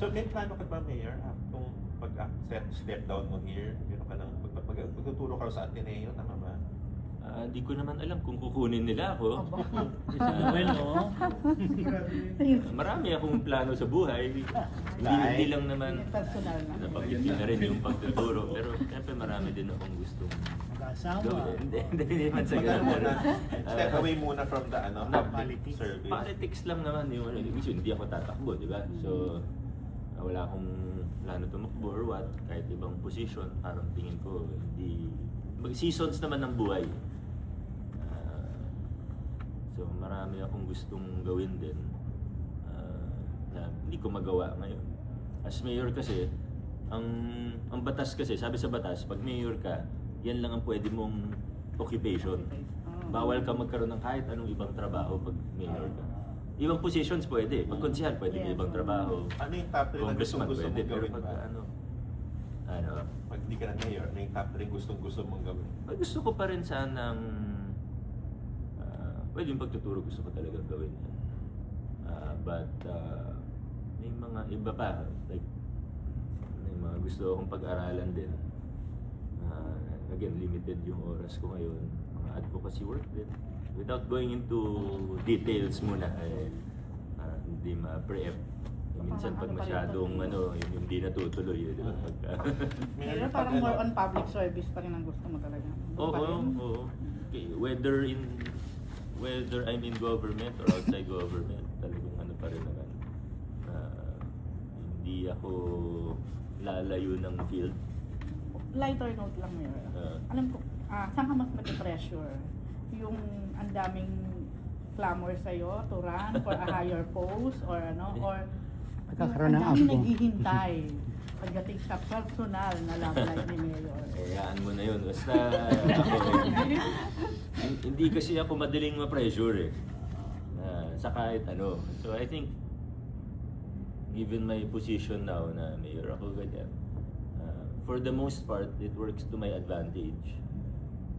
So may plano ka ba, Mayor, kung pag-step down mo here, meron ka ng magtuturo ka sa Ateneo, tama ba? Di ko naman alam kung kukunin nila ako. Bueno, Marami akong plano sa buhay. Hindi lang naman Personal na. napagbigyan na rin yung pagtuturo. Pero siyempre marami din akong gustong mag-asawa. gawin. Hindi naman sa Magano ganun. muna, step away muna from the Politics. service. Politics lang naman yung hindi ako tatakbo, di ba? So, wala akong plano tumakbo or what, kahit ibang position, parang tingin ko, hindi... Seasons naman ng buhay. So, marami akong gustong gawin din na hindi ko magawa ngayon. As mayor kasi, ang batas kasi, sabi sa batas, pag mayor ka, yan lang ang pwede mong occupation. Bawal ka magkaroon ng kahit anong ibang trabaho pag mayor ka. Ibang positions pwede. Pag konsyal, pwede may ibang trabaho. Ano yung top 3 na Congressman gusto pwede, mong pero gawin pag ba? ano, Pag hindi ka na mayor, ano yung top 3 gusto mong gawin? gusto ko pa rin sanang well, yung pagtuturo gusto ko talaga gawin yan. But may mga iba pa, like may mga gusto akong pag-aralan din. Again, limited yung oras ko ngayon. Mga advocacy work din. Without going into details muna, hindi ma-preempt. Minsan pag masyadong yung hindi natutuloy, di ba? Pero parang more on public service pa rin ang gusto mo talaga. Oo. Okay. Whether I'm in government or outside government, talagang ano pa rin naman. Hindi ako lalayo ng field. Lighter note lang, Mayor. Alam ko, saan ka mas pressure? Yung ang daming clamor sa'yo to run for a higher post or ano, or Magkakaroon ng ang daming apo. naghihintay pagdating sa personal na love life ni Mayor. Hayaan mo na yun. Basta ako, hindi kasi ako madaling ma-pressure eh. Sa kahit ano. So I think, given my position now na mayor ako ganyan, for the most part, it works to my advantage.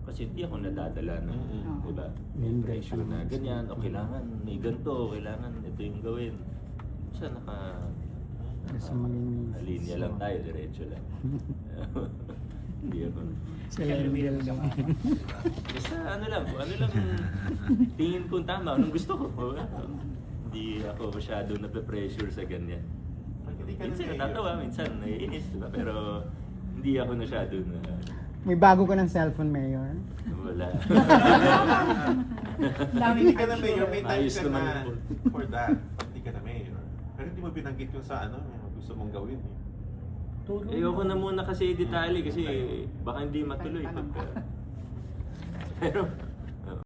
Kasi hindi ako nadadala ng, di ba? May pressure na ganyan, o kailangan may ganito, kailangan ito yung gawin. Basta linya lang tayo, diretso lang. Hindi ako. Basta ano lang tingin ko tama, anong gusto ko. Hindi ako masyado nape-pressure sa ganyan. Minsan natatawa, minsan naiinis, diba? Pero hindi ako masyado na May bago ka ng cellphone, Mayor? wala. Hindi ka na mayor, may time Ayos ka naman na po. for that. Pag hindi ka na mayor. Pero hindi mo binanggit yung sa ano, yung gusto mong gawin. Ayoko na muna kasi detalye kasi baka hindi matuloy pagka. Pero